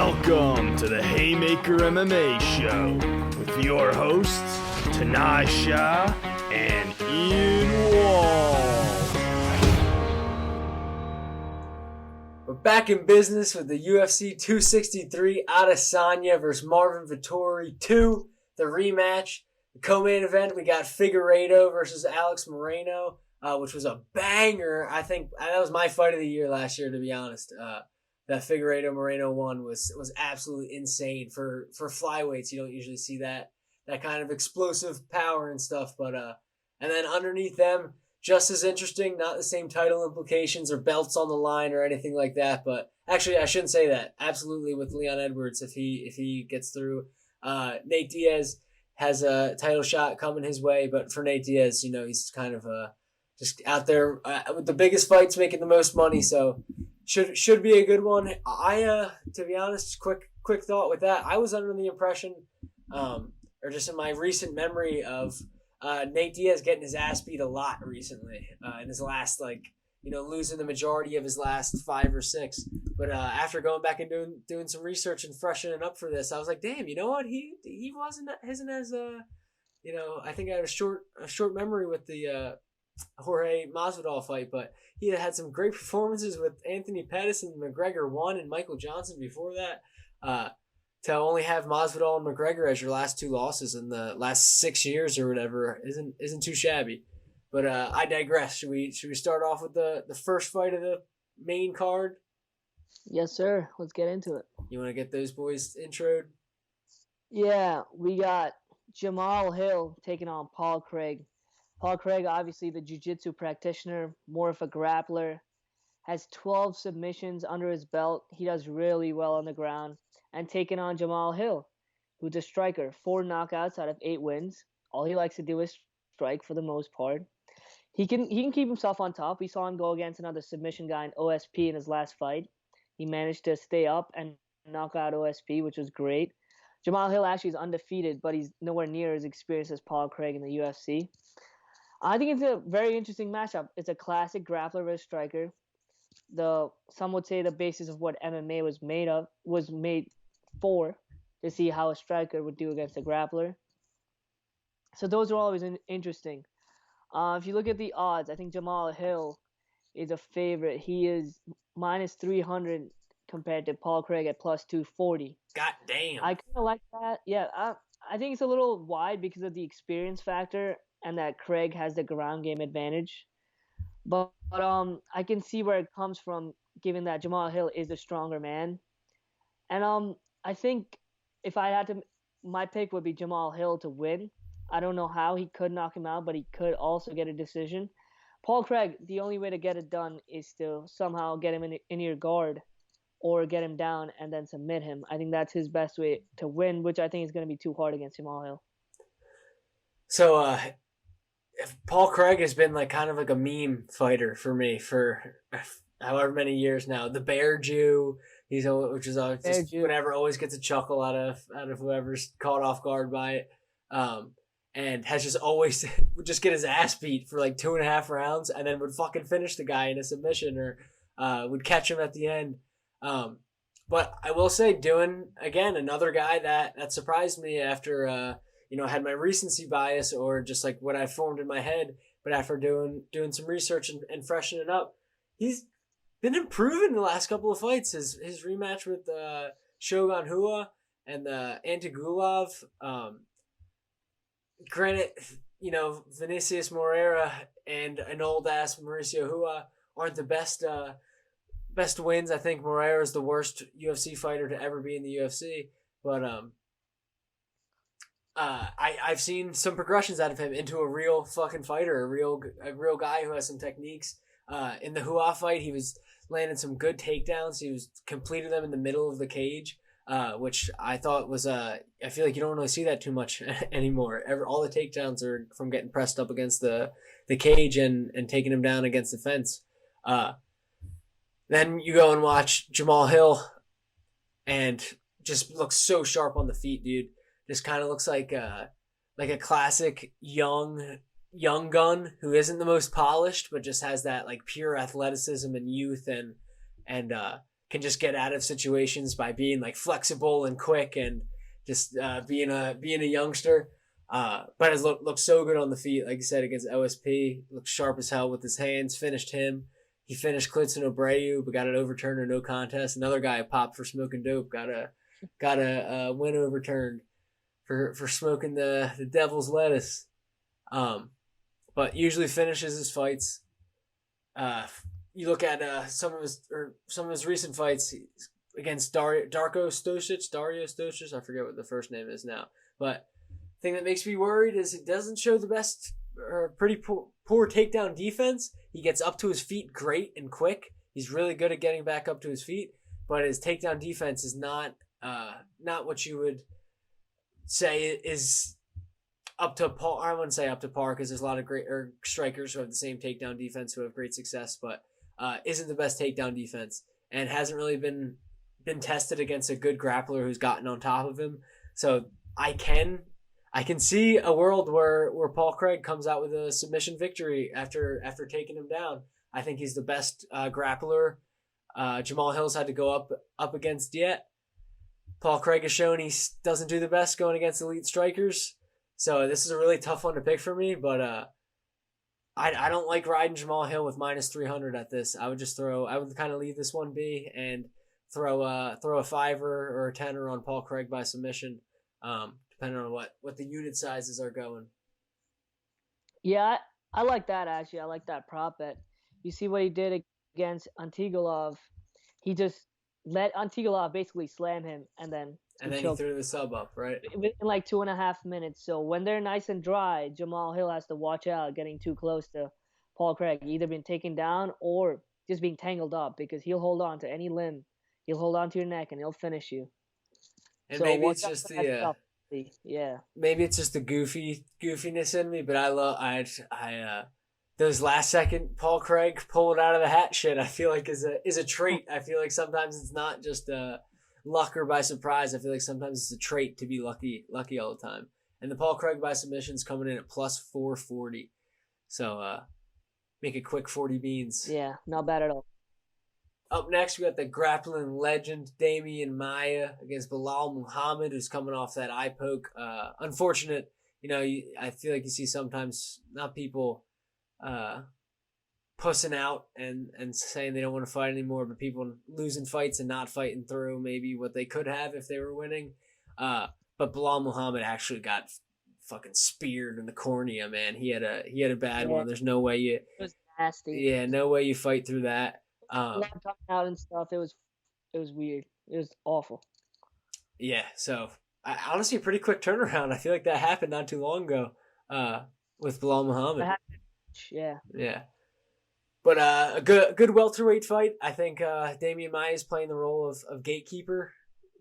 Welcome to the Haymaker MMA show with your hosts, Tanai Shah and Ian Wall. We're back in business with the UFC 263 Adesanya versus Marvin Vettori 2, the rematch. The co-main event, we got Figuereto versus Alex Moreno, which was a banger. I think that was my fight of the year last year, to be honest. That Figuereto Moreno one was absolutely insane for flyweights. You don't usually see that kind of explosive power and stuff. But and then underneath them, just as interesting. Not the same title implications or belts on the line or anything like that. But actually, I shouldn't say that. Absolutely, with Leon Edwards, if he gets through, Nate Diaz has a title shot coming his way. But for Nate Diaz, he's kind of just out there with the biggest fights, making the most money. So. Should be a good one. To be honest, quick thought with that. I was under the impression, or just in my recent memory of Nate Diaz getting his ass beat a lot recently in his last losing the majority of his last 5 or 6. But after going back and doing some research and freshening up for this, I was like, damn, you know what? He isn't as I think I had a short memory with the Jorge Masvidal fight, but he had some great performances with Anthony Pettis and McGregor 1 and Michael Johnson before that. To only have Masvidal and McGregor as your last 2 losses in the last 6 years or whatever isn't too shabby. But I digress. Should we start off with the first fight of the main card? Yes, sir. Let's get into it. You want to get those boys introed? Yeah, we got Jamal Hill taking on Paul Craig. Paul Craig, obviously the jiu-jitsu practitioner, more of a grappler, has 12 submissions under his belt. He does really well on the ground. And taking on Jamal Hill, who's a striker, 4 knockouts out of 8 wins. All he likes to do is strike for the most part. He can keep himself on top. We saw him go against another submission guy in OSP in his last fight. He managed to stay up and knock out OSP, which was great. Jamal Hill actually is undefeated, but he's nowhere near as experienced as Paul Craig in the UFC. I think it's a very interesting matchup. It's a classic grappler versus striker. Some would say the basis of what MMA was made for, to see how a striker would do against a grappler. So those are always interesting. If you look at the odds, I think Jamal Hill is a favorite. He is minus 300 compared to Paul Craig at plus 240. God damn. I kind of like that. Yeah, I think it's a little wide because of the experience factor, and that Craig has the ground game advantage. But I can see where it comes from, given that Jamal Hill is a stronger man. And I think if I had to, my pick would be Jamal Hill to win. I don't know how he could knock him out, but he could also get a decision. Paul Craig, the only way to get it done is to somehow get him in your guard or get him down and then submit him. I think that's his best way to win, which I think is going to be too hard against Jamal Hill. So, if Paul Craig has been kind of like a meme fighter for me for however many years now. The Bear Jew, which is just whatever, always gets a chuckle out of whoever's caught off guard by it, and has just always would just get his ass beat for 2.5 rounds, and then would fucking finish the guy in a submission or would catch him at the end. But I will say, doing again another guy that surprised me after. Had my recency bias or just what I formed in my head, but after doing some research and freshening up, he's been improving the last couple of fights. His rematch with Shogun Rua and Antigulov. Granted, Vinicius Moreira and an old ass Mauricio Rua aren't the best wins. I think Moreira is the worst UFC fighter to ever be in the UFC, but I've seen some progressions out of him into a real fucking fighter, a real guy who has some techniques. In the Hua fight, he was landing some good takedowns. He was completing them in the middle of the cage, which I thought was I feel like you don't really see that too much anymore. All the takedowns are from getting pressed up against the cage and taking him down against the fence. Then you go and watch Jamal Hill, and just looks so sharp on the feet, dude. Just kind of looks like a classic young gun who isn't the most polished, but just has that pure athleticism and youth and can just get out of situations by being like flexible and quick and just being a youngster. But has looked so good on the feet, like you said, against OSP. Looked sharp as hell with his hands. Finished him. He finished Clitson Abreu, but got an overturned or no contest. Another guy popped for smoking dope. Got a win overturned for smoking the devil's lettuce. But usually finishes his fights. You look at some of his recent fights against Dario Stosic. I forget what the first name is now. But the thing that makes me worried is it doesn't show the best or pretty poor takedown defense. He gets up to his feet great and quick. He's really good at getting back up to his feet, but his takedown defense is not what you would say is up to par. I wouldn't say up to par because there's a lot of great strikers who have the same takedown defense who have great success, but isn't the best takedown defense and hasn't really been tested against a good grappler who's gotten on top of him. So I can see a world where Paul Craig comes out with a submission victory after taking him down. I think he's the best grappler Jamal Hill's had to go up against yet. Paul Craig has shown he doesn't do the best going against elite strikers. So this is a really tough one to pick for me, but I don't like riding Jamal Hill with minus 300 at this. I would kind of leave this one be and throw a fiver or a tenner on Paul Craig by submission, depending on what the unit sizes are going. Yeah, I like that actually. I like that prop bet. You see what he did against Antigolov. He just let Antigolov basically slam him and then he threw the sub up, right? In like 2.5 minutes. So when they're nice and dry, Jamal Hill has to watch out getting too close to Paul Craig, either being taken down or just being tangled up, because he'll hold on to any limb. He'll hold on to your neck and he'll finish you. And so maybe it's just maybe it's just the goofiness in me, but I those last second Paul Craig pull it out of the hat shit, I feel like is a trait. I feel like sometimes it's not just luck or by surprise. I feel like sometimes it's a trait to be lucky all the time. And the Paul Craig by submission's coming in at plus 440. So make a quick 40 beans. Yeah, not bad at all. Up next, we got the grappling legend Damien Maia against Belal Muhammad, who's coming off that eye poke. Unfortunate, I feel like you see sometimes not people pussing out and saying they don't want to fight anymore, but people losing fights and not fighting through maybe what they could have if they were winning. But Belal Muhammad actually got fucking speared in the cornea, man. He had a bad one. There's no way it was nasty. Yeah, no way you fight through that. Coming out and stuff. It was weird. It was awful. Yeah, so honestly, a pretty quick turnaround. I feel like that happened not too long ago with Belal Muhammad. Yeah. Yeah. But a good welterweight fight. I think Damien Maia is playing the role of gatekeeper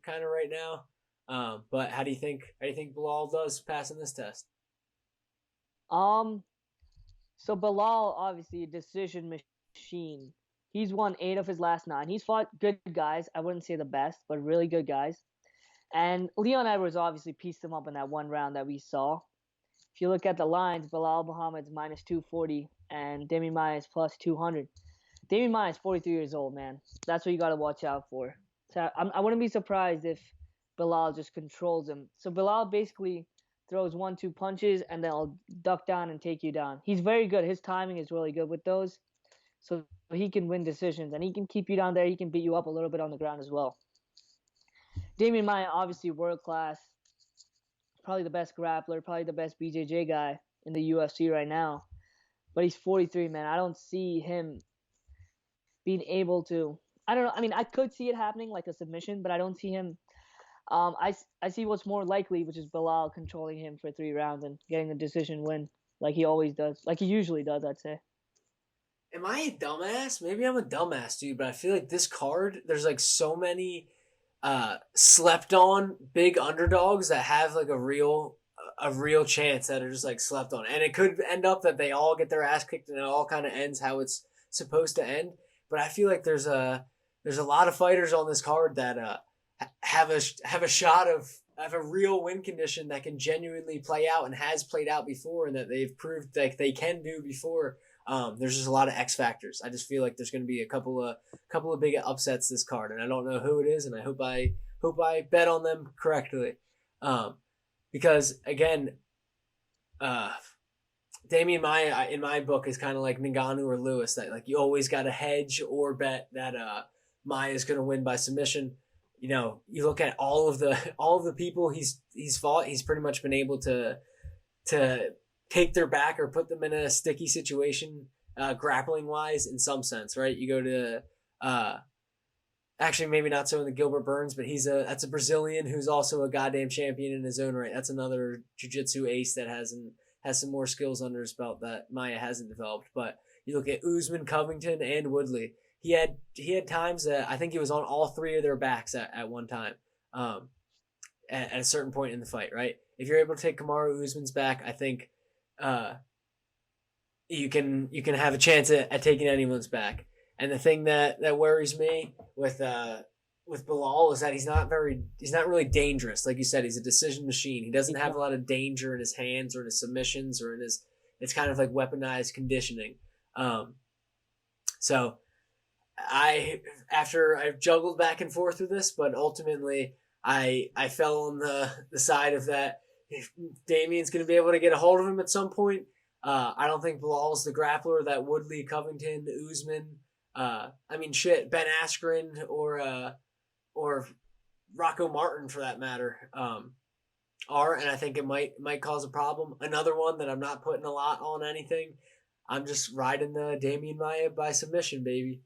kind of right now. But how do you think Belal does passing this test? So Belal, obviously a decision machine. He's won 8 of his last 9. He's fought good guys. I wouldn't say the best, but really good guys. And Leon Edwards obviously pieced him up in that one round that we saw. If you look at the lines, Belal Muhammad's minus 240 and Damien Maia is plus 200. Damien Maia is 43 years old, man. That's what you got to watch out for. So I wouldn't be surprised if Belal just controls him. So Belal basically throws 1-2 punches and then he'll duck down and take you down. He's very good. His timing is really good with those. So he can win decisions and he can keep you down there. He can beat you up a little bit on the ground as well. Damien Maia, obviously world class. Probably the best grappler, probably the best BJJ guy in the UFC right now. But he's 43, man. I don't see him being able to. I don't know. I mean, I could see it happening like a submission, but I don't see him. I see what's more likely, which is Belal controlling him for 3 rounds and getting a decision win like he always does. Like he usually does, I'd say. Am I a dumbass? Maybe I'm a dumbass, dude, but I feel like this card, there's like so many slept on big underdogs that have like a real chance that are just like slept on. And it could end up that they all get their ass kicked and it all kind of ends how it's supposed to end. But I feel like there's a lot of fighters on this card that have a shot of a real win condition that can genuinely play out and has played out before and that they've proved like they can do before. There's just a lot of X factors. I just feel like there's going to be a couple of big upsets this card, and I don't know who it is, and I hope I bet on them correctly, because again, Damien Maia in my book is kind of like Ngannou or Lewis, that like you always got to hedge or bet that Maia is going to win by submission. You know, you look at all of the people he's fought, he's pretty much been able to take their back or put them in a sticky situation, grappling wise in some sense, right? You go to actually maybe not so in the Gilbert Burns, but that's a Brazilian who's also a goddamn champion in his own right. That's another jiu-jitsu ace that has some more skills under his belt that Maia hasn't developed. But you look at Usman, Covington, and Woodley. He had times that I think he was on all three of their backs at one time, at a certain point in the fight, right? If you're able to take Kamaru Usman's back, I think you can have a chance at taking anyone's back. And the thing that worries me with Bilal is that he's not really dangerous. Like you said, he's a decision machine. He doesn't have a lot of danger in his hands or in his submissions or in his. It's kind of like weaponized conditioning. So after I've juggled back and forth with this, but ultimately I fell on the side of that. If Damien's going to be able to get a hold of him at some point, I don't think Bilal's the grappler that Woodley, Covington, Usman, Ben Askren or Rocco Martin for that matter, are, and I think it might cause a problem. Another one that I'm not putting a lot on anything. I'm just riding the Damien Maia by submission, baby.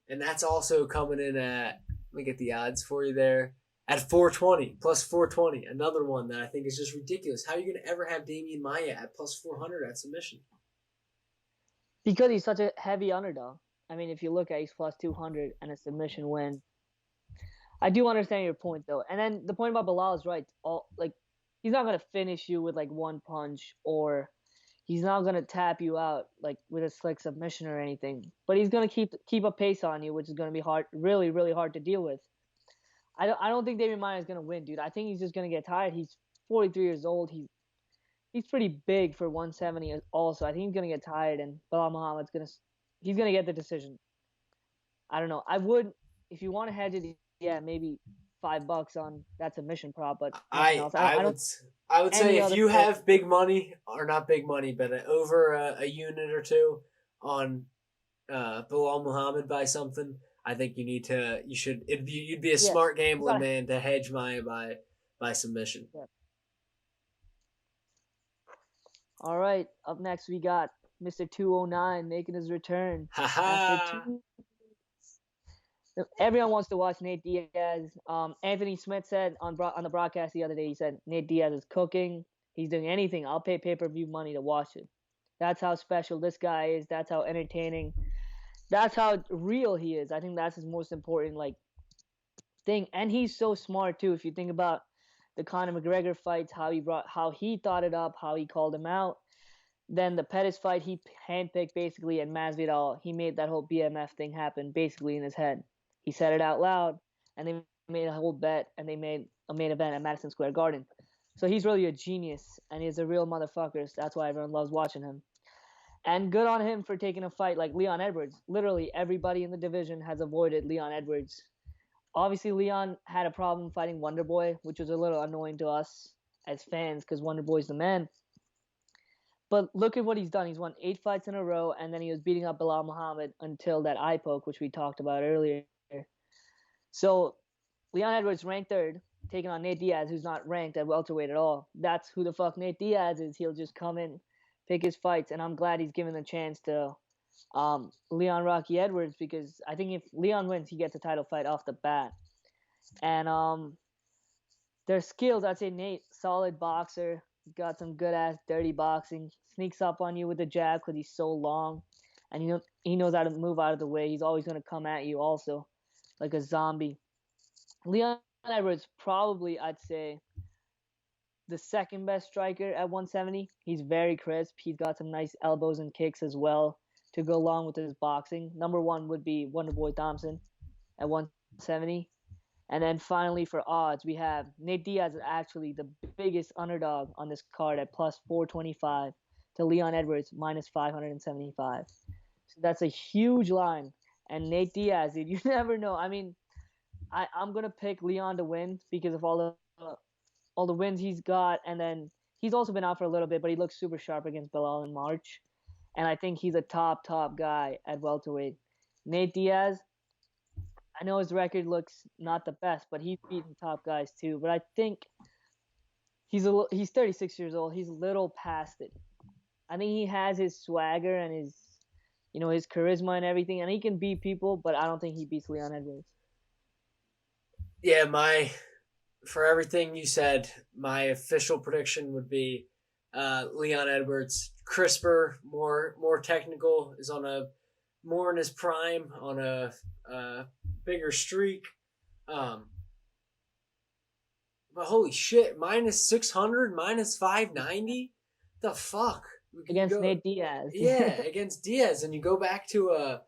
And that's also coming in at, let me get the odds for you there, at 420, plus 420. Another one that I think is just ridiculous. How are you going to ever have Damien Maia at plus 400 at submission? Because he's such a heavy underdog. I mean, if you look at he's plus 200 and a submission win. I do understand your point, though. And then the point about Bilal is right. He's not going to finish you with, like, one punch, or he's not going to tap you out, like, with a slick submission or anything. But he's going to keep a pace on you, which is going to be hard, really, really hard to deal with. I don't think Damien Maia is going to win, dude. I think he's just going to get tired. He's 43 years old. He's pretty big for 170 also. I think he's going to get tired, and Bilal Muhammad's he's going to get the decision. I don't know. I would, if you want to hedge it, yeah, maybe $5 on that submission prop, but I would say if you have big money, or not big money, but over a unit or two on Bilal Muhammad by something, I think you'd be a smart gambling man to hedge Maia by submission. Yeah. All right, up next we got Mr. 209 making his return. Everyone wants to watch Nate Diaz. Anthony Smith said on the broadcast the other day, he said, Nate Diaz is cooking. He's doing anything. I'll pay pay-per-view money to watch it. That's how special this guy is. That's how entertaining. That's how real he is. I think that's his most important thing. And he's so smart too. If you think about the Conor McGregor fights, how he thought it up, how he called him out. Then the Pettis fight, he handpicked basically, and Masvidal, he made that whole BMF thing happen basically in his head. He said it out loud, and they made a whole bet, and they made a main event at Madison Square Garden. So he's really a genius, and he's a real motherfucker. So that's why everyone loves watching him. And good on him for taking a fight like Leon Edwards. Literally everybody in the division has avoided Leon Edwards. Obviously, Leon had a problem fighting Wonderboy, which was a little annoying to us as fans because Wonderboy's the man. But look at what he's done. He's won 8 fights in a row, and then he was beating up Bilal Muhammad until that eye poke, which we talked about earlier. So Leon Edwards ranked 3rd, taking on Nate Diaz, who's not ranked at welterweight at all. That's who the fuck Nate Diaz is. He'll just come in, pick his fights, and I'm glad he's given the chance to Leon Rocky Edwards, because I think if Leon wins, he gets a title fight off the bat. And their skills, I'd say Nate, solid boxer. He's got some good-ass dirty boxing. Sneaks up on you with a jab because he's so long. And he knows how to move out of the way. He's always going to come at you also like a zombie. Leon Edwards, probably, I'd say, the second best striker at 170. He's very crisp. He's got some nice elbows and kicks as well to go along with his boxing. Number 1 would be Wonderboy Thompson at 170. And then finally for odds, we have Nate Diaz is actually the biggest underdog on this card at plus 425 to Leon Edwards minus 575. That's a huge line. And Nate Diaz, dude, you never know. I mean, I'm gonna pick Leon to win because of all the wins he's got, and then he's also been out for a little bit, but he looks super sharp against Bilal in March, and I think he's a top guy at welterweight. Nate Diaz, I know his record looks not the best, but he's beaten top guys too. But I think he's 36 years old. He's a little past it. I think he has his swagger and his charisma and everything, and he can beat people, but I don't think he beats Leon Edwards. Yeah, for everything you said, my official prediction would be Leon Edwards, crisper, more technical, is more in his prime, on a bigger streak. But holy shit, minus 600, minus 590? The fuck? Against Nate Diaz. Yeah, against Diaz. And you go back to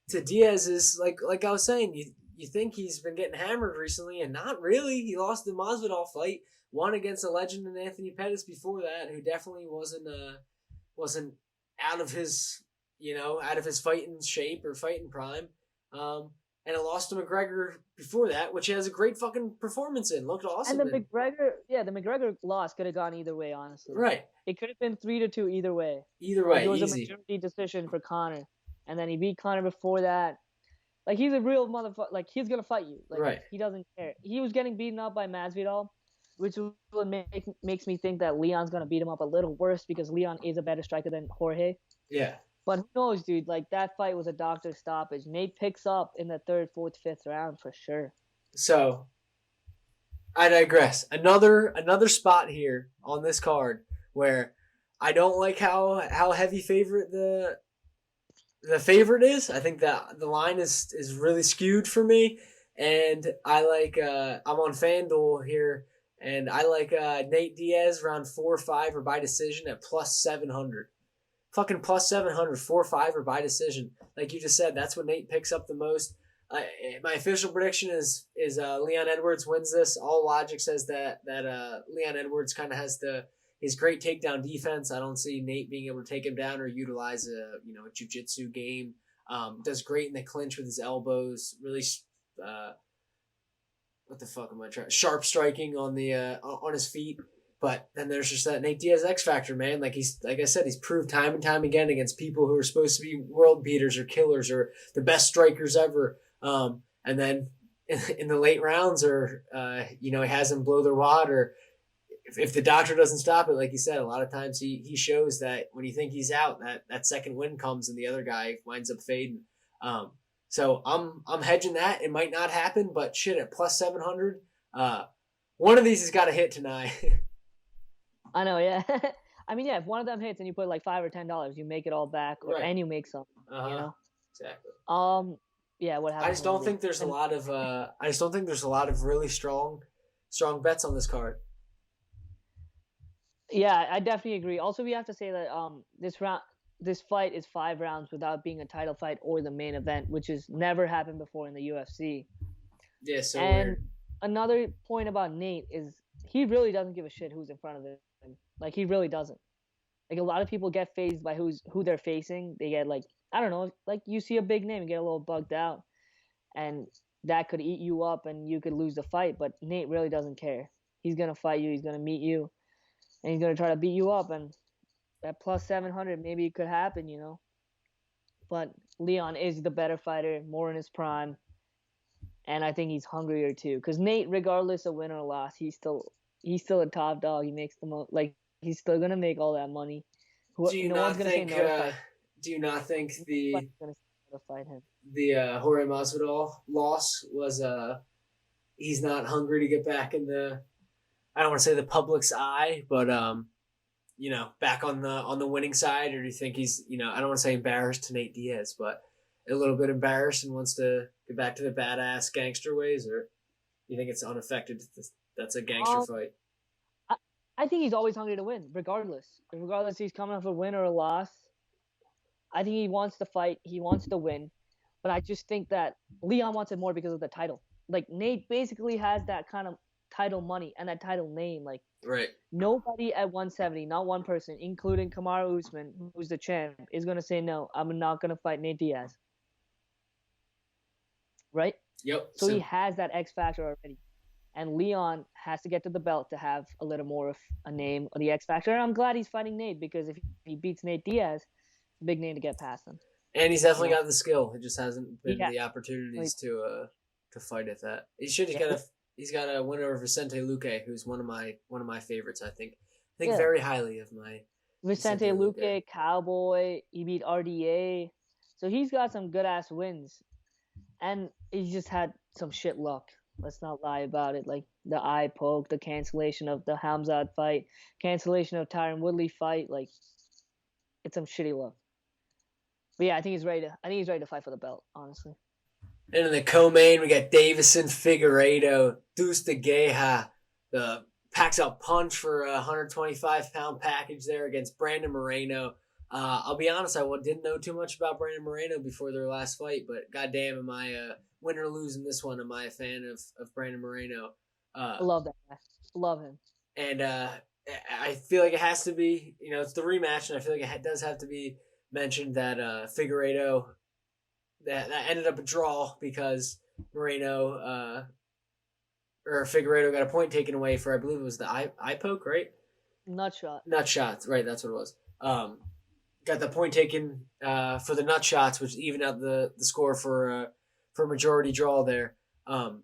Diaz's, like I was saying, you think he's been getting hammered recently, and not really. He lost the Masvidal fight, won against a legend in Anthony Pettis before that, who definitely wasn't out of his fighting shape or fighting prime. And it lost to McGregor before that, which he has a great fucking performance in. Looked awesome. And the McGregor loss could have gone either way, honestly. Right. It could have been 3-2 either way. Either way, it was easy. A majority decision for Conor, and then he beat Conor before that. Like, he's a real motherfucker. Like, he's gonna fight you. Like, right. He doesn't care. He was getting beaten up by Masvidal, which makes me think that Leon's gonna beat him up a little worse because Leon is a better striker than Jorge. Yeah. But who knows, dude? Like, that fight was a doctor stoppage. Nate picks up in the 3rd, 4th, 5th round for sure. So, I digress. Another spot here on this card where I don't like how heavy favorite the favorite is. I think that the line is really skewed for me, and I like I'm on FanDuel here, and I like Nate Diaz round 4 or 5 or by decision at plus 700. Fucking plus 700, 4 or 5 or by decision. Like you just said, that's what Nate picks up the most. My official prediction is Leon Edwards wins this. All logic says that Leon Edwards kind of has his great takedown defense. I don't see Nate being able to take him down or utilize a jiu-jitsu game. Does great in the clinch with his elbows. Really, what the fuck am I trying? Sharp striking on his feet. But then there's just that Nate Diaz X factor, man. Like I said, he's proved time and time again against people who are supposed to be world beaters or killers or the best strikers ever. And then in the late rounds, or he has them blow their wad, or if the doctor doesn't stop it, like you said, a lot of times he shows that when you think he's out, that second win comes and the other guy winds up fading. So I'm hedging that. It might not happen, but shit, at plus 700, one of these has got to hit tonight. I know, yeah. I mean, yeah, if one of them hits and you put like $5 or $10, you make it all back, right. And you make some. Exactly. Yeah. What happens? I just don't think there's a lot of really strong bets on this card. Yeah, I definitely agree. Also, we have to say that this fight is 5 rounds without being a title fight or the main event, which has never happened before in the UFC. Yeah, so and weird. Another point about Nate is he really doesn't give a shit who's in front of him. Like, he really doesn't. Like, a lot of people get fazed by who they're facing. They get, like, I don't know, like, you see a big name and get a little bugged out, and that could eat you up and you could lose the fight. But Nate really doesn't care. He's gonna fight you. He's gonna meet you, and he's gonna try to beat you up. And at plus 700, maybe it could happen, But Leon is the better fighter, more in his prime, and I think he's hungrier too. Because Nate, regardless of win or loss, he's still a top dog. He makes the most. Like, he's still gonna make all that money. Do you not think the Jorge Masvidal loss was he's not hungry to get back in the, I don't want to say the public's eye, but back on the winning side? Or do you think he's, I don't want to say embarrassed to Nate Diaz, but a little bit embarrassed and wants to get back to the badass gangster ways? Or you think it's unaffected? That's a gangster fight. I think he's always hungry to win, regardless if he's coming off a win or a loss. I think he wants to fight. He wants to win. But I just think that Leon wants it more because of the title. Like, Nate basically has that kind of title money and that title name. Like, Right. nobody at 170, not one person, including Kamaru Usman, who's the champ, is going to say, no, I'm not going to fight Nate Diaz. Right? Yep. So he has that X factor already. And Leon has to get to the belt to have a little more of a name or the X factor. And I'm glad he's fighting Nate, because if he beats Nate Diaz, it's a big name to get past him. And he's definitely got the skill. It just hasn't been the opportunities like, to fight at that. He's got a win over Vicente Luque, who's one of my favorites. I think very highly of my Vicente Luque, Cowboy. He beat RDA, so he's got some good ass wins, and he's just had some shit luck. Let's not lie about it. Like the eye poke, the cancellation of the Hamzat fight, cancellation of Tyron Woodley fight. Like, it's some shitty luck. But yeah, I think he's ready to fight for the belt, honestly. And in the co-main, we got Davison Figueiredo, Deuce de Guerra, the packs out punch for a 125-pound package there against Brandon Moreno. I'll be honest, I didn't know too much about Brandon Moreno before their last fight, but goddamn, am I win or lose in this one? Am I a fan of Brandon Moreno? I love that guy. Love him. And I feel like it has to be, it's the rematch, and I feel like it does have to be mentioned that Figueredo, that ended up a draw because Figueredo got a point taken away for, I believe it was the eye poke, right? Nut shot, right? That's what it was. Got the point taken for the nut shots, which evened out the score for majority draw there.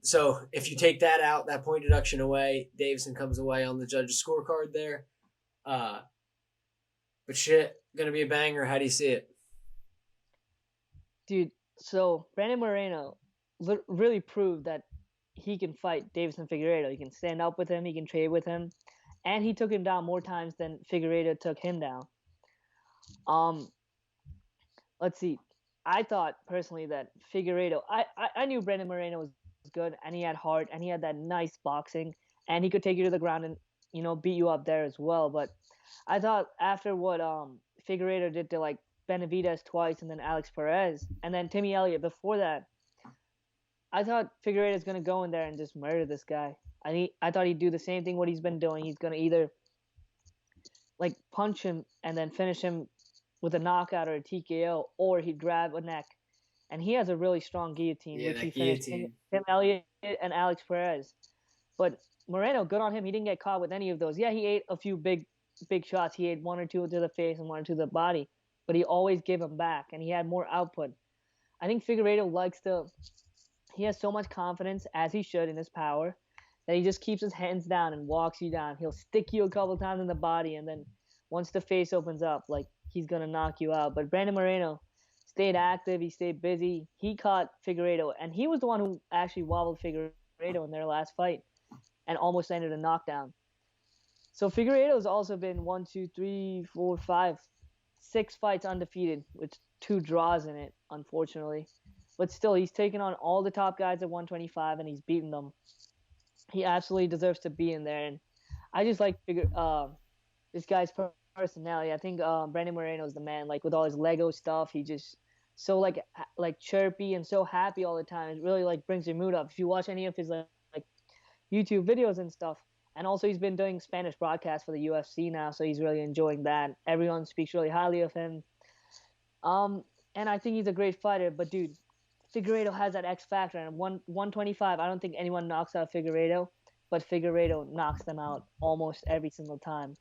So if you take that out, that point deduction away, Davison comes away on the judge's scorecard there. But shit, gonna be a banger. How do you see it? Dude, so Brandon Moreno really proved that he can fight Deiveson Figueiredo. He can stand up with him, he can trade with him, and he took him down more times than Figueiredo took him down. Let's see. I thought personally that Figueiredo, I knew Brandon Moreno was good, and he had heart, and he had that nice boxing, and he could take you to the ground and, beat you up there as well. But I thought after what Figueiredo did to like Benavidez twice, and then Alex Perez, and then Timmy Elliott before that, I thought Figueiredo's gonna go in there and just murder this guy. I thought he'd do the same thing what he's been doing. He's gonna either like punch him and then finish him with a knockout or a TKO, or he'd grab a neck. And he has a really strong guillotine, which he finished Tim Elliott and Alex Perez. But Moreno, good on him. He didn't get caught with any of those. Yeah, he ate a few big shots. He ate one or two to the face and one or two to the body. But he always gave them back, and he had more output. I think Figueiredo he has so much confidence, as he should, in his power, that he just keeps his hands down and walks you down. He'll stick you a couple times in the body, and then once the face opens up, like, he's going to knock you out. But Brandon Moreno stayed active. He stayed busy. He caught Figueiredo, and he was the one who actually wobbled Figueiredo in their last fight and almost ended a knockdown. So Figueiredo's also been 6 fights undefeated, with 2 draws in it, unfortunately. But still, he's taken on all the top guys at 125, and he's beaten them. He absolutely deserves to be in there. And I just like this guy's personality. I think Brandon Moreno is the man. Like, with all his Lego stuff, he just so like chirpy and so happy all the time. It really like brings your mood up. If you watch any of his like YouTube videos and stuff. And also, he's been doing Spanish broadcasts for the UFC now, so he's really enjoying that. Everyone speaks really highly of him. And I think he's a great fighter. But, dude, Figueiredo has that X factor. And 125, I don't think anyone knocks out Figueiredo, but Figueiredo knocks them out almost every single time.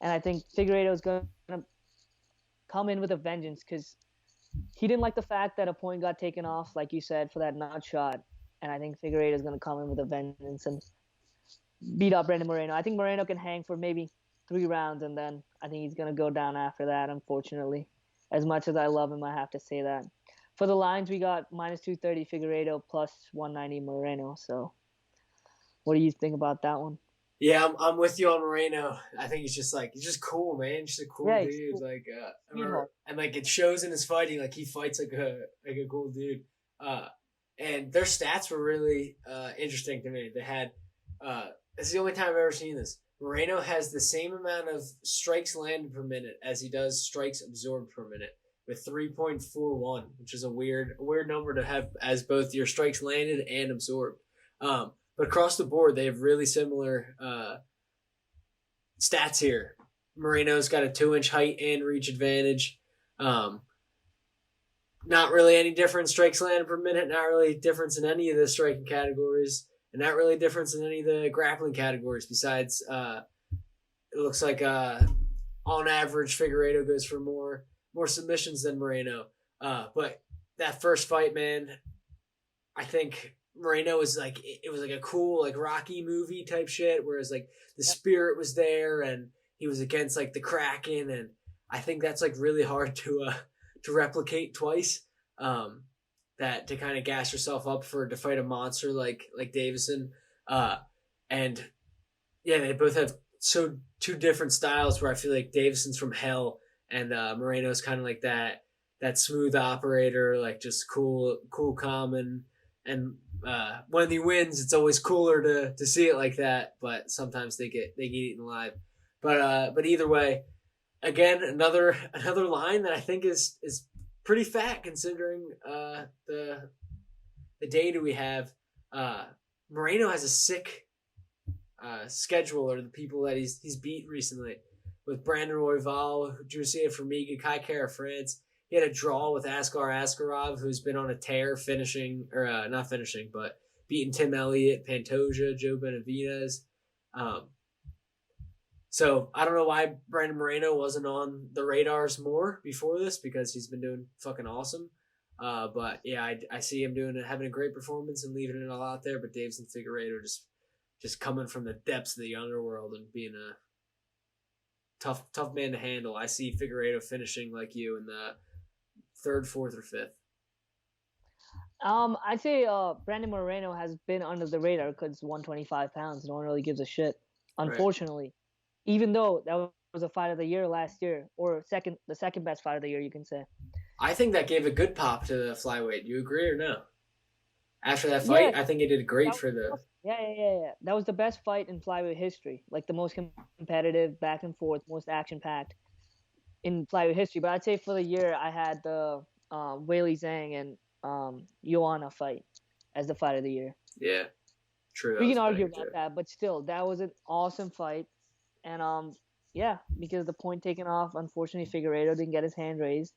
And I think Figueiredo is going to come in with a vengeance, because he didn't like the fact that a point got taken off, like you said, for that nut shot. And I think Figueiredo is going to come in with a vengeance and beat up Brandon Moreno. I think Moreno can hang for maybe 3 rounds, and then I think he's going to go down after that, unfortunately. As much as I love him, I have to say that. For the lines, we got minus 230 Figueiredo, plus 190 Moreno. So what do you think about that one? Yeah, I'm with you on Moreno. I think he's just cool, man. Just a cool dude. Cool. Like, and like it shows in his fighting. Like, he fights like a cool dude. And their stats were really interesting to me. They had this is the only time I've ever seen this. Moreno has the same amount of strikes landed per minute as he does strikes absorbed per minute, with 3.41, which is a weird number to have as both your strikes landed and absorbed. But but across the board, they have really similar stats here. Moreno's got a 2-inch height and reach advantage. Not really any difference strikes landed per minute. Not really difference in any of the striking categories, and not really difference in any of the grappling categories. Besides, it looks like on average, Figueredo goes for more submissions than Moreno. But that first fight, man, I think Moreno was like, it was like a cool, like Rocky movie type shit, whereas like the spirit was there and he was against like the Kraken, and I think that's like really hard to replicate twice. That to kind of gas yourself up to fight a monster like Davison. And yeah, they both have two different styles where I feel like Davison's from hell and Moreno's kind of like that smooth operator, like just cool, calm, and when he wins, it's always cooler to see it like that. But sometimes they get eaten alive. But either way, again, another line that I think is pretty fat considering the data we have. Moreno has a sick schedule, or the people that he's beat recently, with Brandon Royval, Drusilla Formiga, Kai Kara France. He had a draw with Askar Askarov, who's been on a tear, not finishing, but beating Tim Elliott, Pantoja, Joe Benavidez. So I don't know why Brandon Moreno wasn't on the radars more before this, because he's been doing fucking awesome. But yeah, I see him having a great performance and leaving it all out there. But Davison Figueredo just coming from the depths of the underworld and being a tough man to handle. I see Figueredo finishing like you in the 3rd, 4th, or 5th. I'd say Brandon Moreno has been under the radar because 125 pounds. No one really gives a shit, unfortunately. Right. Even though that was a fight of the year last year, or the second best fight of the year, you can say. I think that gave a good pop to the flyweight. Do you agree or no? After that fight, yeah, I think he did great for the... Yeah. That was the best fight in flyweight history. Like the most competitive, back and forth, most action-packed in flyweight history. But I'd say for the year, I had the Weili Zhang and Joanna fight as the fight of the year. Yeah, true. We can argue about that, but still, that was an awesome fight. And yeah, because the point taken off, unfortunately, Figueredo didn't get his hand raised,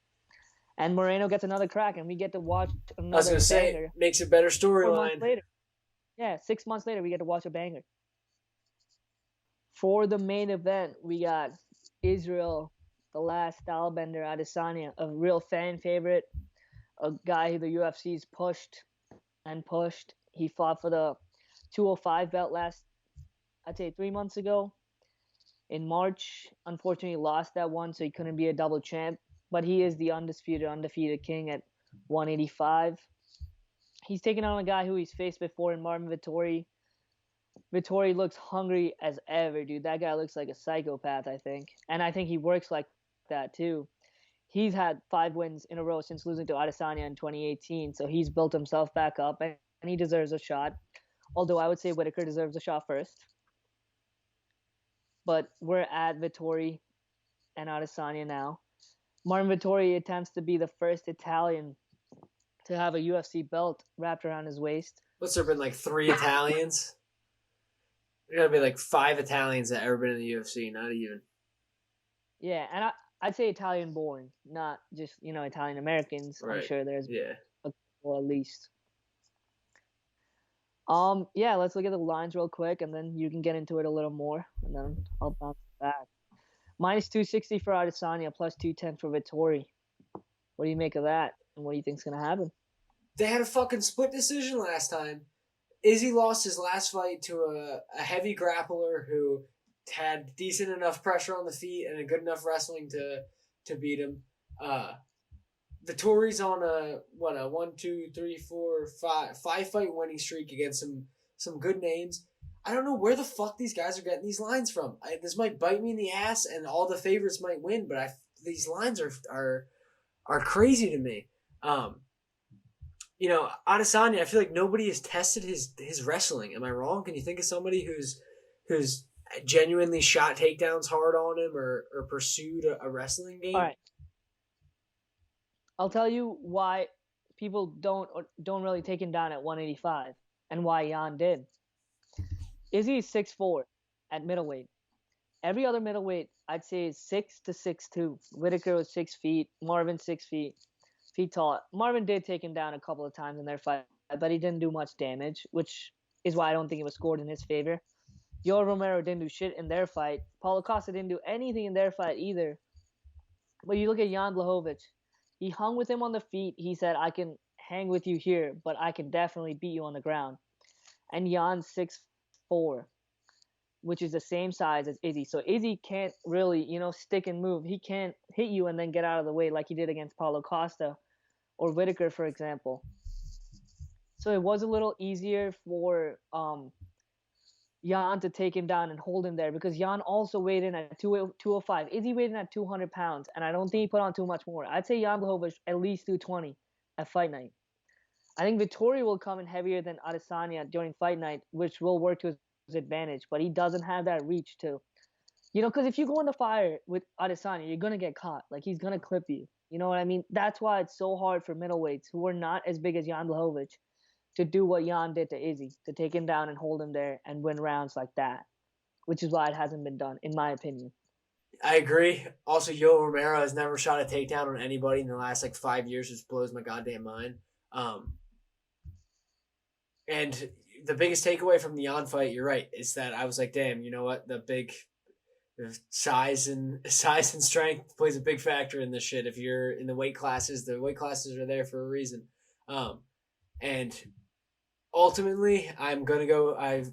and Moreno gets another crack, and we get to watch another. I was gonna say, makes a better storyline. Yeah, 6 months later, we get to watch a banger. For the main event, we got Isreal, the last stylebender, Adesanya, a real fan favorite, a guy who the UFC's pushed and pushed. He fought for the 205 belt I'd say 3 months ago. In March, unfortunately lost that one, so he couldn't be a double champ. But he is the undefeated king at 185. He's taking on a guy who he's faced before in Marvin Vettori. Vettori looks hungry as ever, dude. That guy looks like a psychopath, I think. And I think he works like that, too. He's had 5 wins in a row since losing to Adesanya in 2018, so he's built himself back up, and he deserves a shot. Although I would say Whitaker deserves a shot first. But we're at Vettori and Adesanya now. Marvin Vettori attempts to be the first Italian to have a UFC belt wrapped around his waist. What's there been, like 3 Italians? There gotta be like 5 Italians that ever been in the UFC, not even. Yeah, and I'd say Italian born, not just, Italian Americans. Right. I'm sure there's a couple at least. Yeah, let's look at the lines real quick, and then you can get into it a little more, and then I'll bounce back. Minus 260 for Adesanya, plus 210 for Vettori. What do you make of that, and what do you think's gonna happen? They had a fucking split decision last time. Izzy lost his last fight to a heavy grappler who had decent enough pressure on the feet and a good enough wrestling to beat him. Vettori's on a 1, 2, 3, 4, 5 fight winning streak against some good names. I don't know where the fuck these guys are getting these lines from. This might bite me in the ass, and all the favorites might win, but these lines are crazy to me. Adesanya, I feel like nobody has tested his wrestling. Am I wrong? Can you think of somebody who's genuinely shot takedowns hard on him or pursued a wrestling game? All right. I'll tell you why people don't really take him down at 185 and why Jan did. Izzy is 6'4" at middleweight. Every other middleweight, I'd say, is 6 to 6'2". Whitaker was 6 feet. Marvin 6 feet tall. Marvin did take him down a couple of times in their fight, but he didn't do much damage, which is why I don't think it was scored in his favor. Yoel Romero didn't do shit in their fight. Paulo Costa didn't do anything in their fight either. But you look at Jan Blachowicz. He hung with him on the feet. He said, I can hang with you here, but I can definitely beat you on the ground. And Jan's 6'4", which is the same size as Izzy. So Izzy can't really, stick and move. He can't hit you and then get out of the way like he did against Paulo Costa or Whitaker, for example. So it was a little easier for Jan to take him down and hold him there because Jan also weighed in at 205. Izzy weighed in at 200 pounds, and I don't think he put on too much more. I'd say Jan Blachowicz at least 220 at fight night. I think Vettori will come in heavier than Adesanya during fight night, which will work to his advantage, but he doesn't have that reach to, because if you go in the fire with Adesanya, you're going to get caught. Like, he's going to clip you. You know what I mean? That's why it's so hard for middleweights who are not as big as Jan Blachowicz to do what Jan did to Izzy, to take him down and hold him there and win rounds like that, which is why it hasn't been done, in my opinion. I agree. Also, Yoel Romero has never shot a takedown on anybody in the last 5 years, which blows my goddamn mind. And the biggest takeaway from the Jan fight, you're right, is that I was like, damn, you know what? The size and strength plays a big factor in this shit. If you're in the weight classes are there for a reason. And ultimately, I'm gonna go. I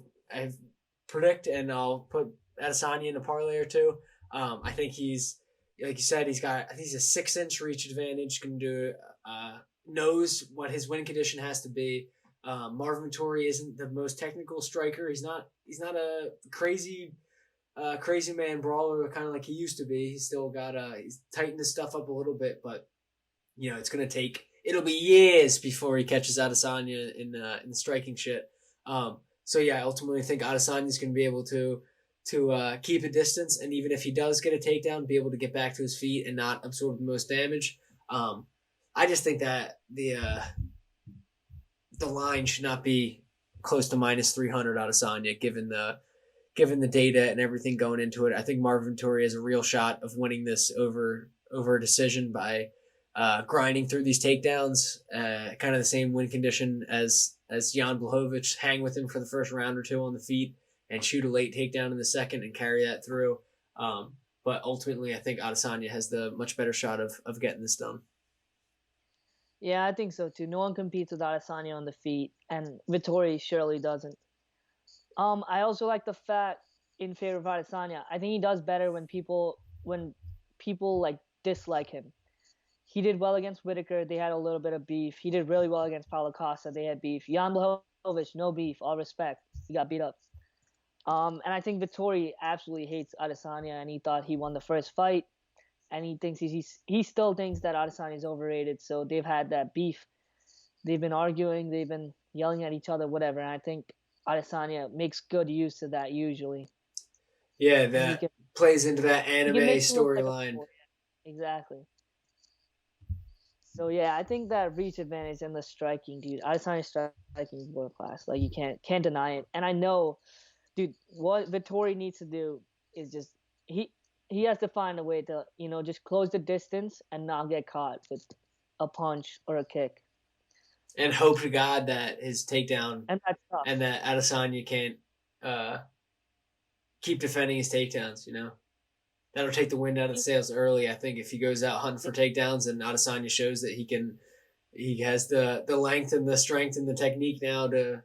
predict, and I'll put Adesanya in a parlay or two. I think he's, like you said, he's a 6-inch reach advantage. Can do, knows what his win condition has to be. Marvin Vettori isn't the most technical striker. He's not a crazy man brawler kind of like he used to be. He's still got he's tightened his stuff up a little bit, but it's gonna take. It'll be years before he catches Adesanya in the striking shit. So yeah, I ultimately think Adesanya's going to be able to keep a distance, and even if he does get a takedown, be able to get back to his feet and not absorb the most damage. I just think that the line should not be close to minus 300 Adesanya, given the data and everything going into it. I think Marvin Vettori has a real shot of winning this over a decision by grinding through these takedowns, kind of the same win condition as Jan Blachowicz, hang with him for the first round or two on the feet and shoot a late takedown in the second and carry that through. But ultimately, I think Adesanya has the much better shot of getting this done. Yeah, I think so too. No one competes with Adesanya on the feet, and Vettori surely doesn't. I also like the fact in favor of Adesanya. I think he does better when people dislike him. He did well against Whitaker. They had a little bit of beef. He did really well against Paulo Costa. They had beef. Jan Blachowicz, no beef. All respect. He got beat up. And I think Vettori absolutely hates Adesanya, and he thought he won the first fight. And he thinks he still thinks that Adesanya is overrated. So they've had that beef. They've been arguing. They've been yelling at each other, whatever. And I think Adesanya makes good use of that usually. Yeah, that plays into that anime storyline. Exactly. So yeah, I think that reach advantage and the striking, dude. Adesanya's striking is world class. Like, you can't deny it. And I know, dude, what Vettori needs to do is just he has to find a way to just close the distance and not get caught with a punch or a kick. And hope to God that his takedown and that Adesanya can't keep defending his takedowns. That'll take the wind out of the sails early. I think if he goes out hunting for takedowns and Adesanya shows that he has the length and the strength and the technique now to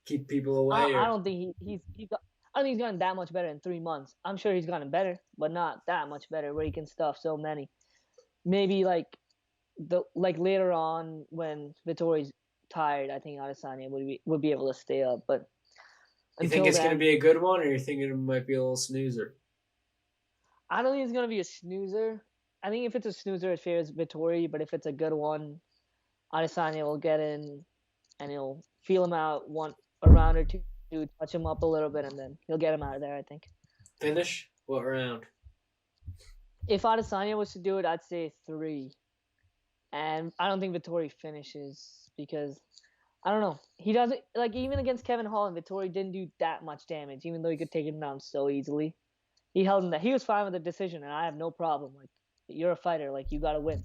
keep people away. I don't think he's gotten that much better in 3 months. I'm sure he's gotten better, but not that much better where he can stuff so many. Maybe later on when Vettori's tired, I think Adesanya would be able to stay up. But you think it's going to be a good one, or you think it might be a little snoozer? I don't think it's going to be a snoozer. I think if it's a snoozer, it favors Vettori. But if it's a good one, Adesanya will get in and he'll feel him out a round or two, touch him up a little bit, and then he'll get him out of there, I think. Finish? What round? If Adesanya was to do it, I'd say 3. And I don't think Vettori finishes because I don't know. He doesn't like even against Kevin Hall and Vettori didn't do that much damage, even though he could take him down so easily. He held him that he was fine with the decision, and I have no problem. Like you're a fighter, like you gotta win.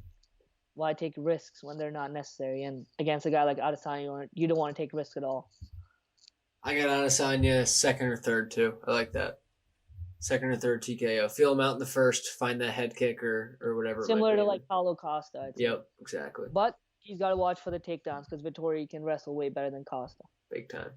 Why take risks when they're not necessary? And against a guy like Adesanya, you don't want to take risks at all. I got Adesanya second or third too. I like that. Second or third TKO. Feel him out in the first, find that head kick or whatever. Similar to like Paulo Costa. I'd say. Yep, exactly. But he's got to watch for the takedowns because Vettori can wrestle way better than Costa. Big time.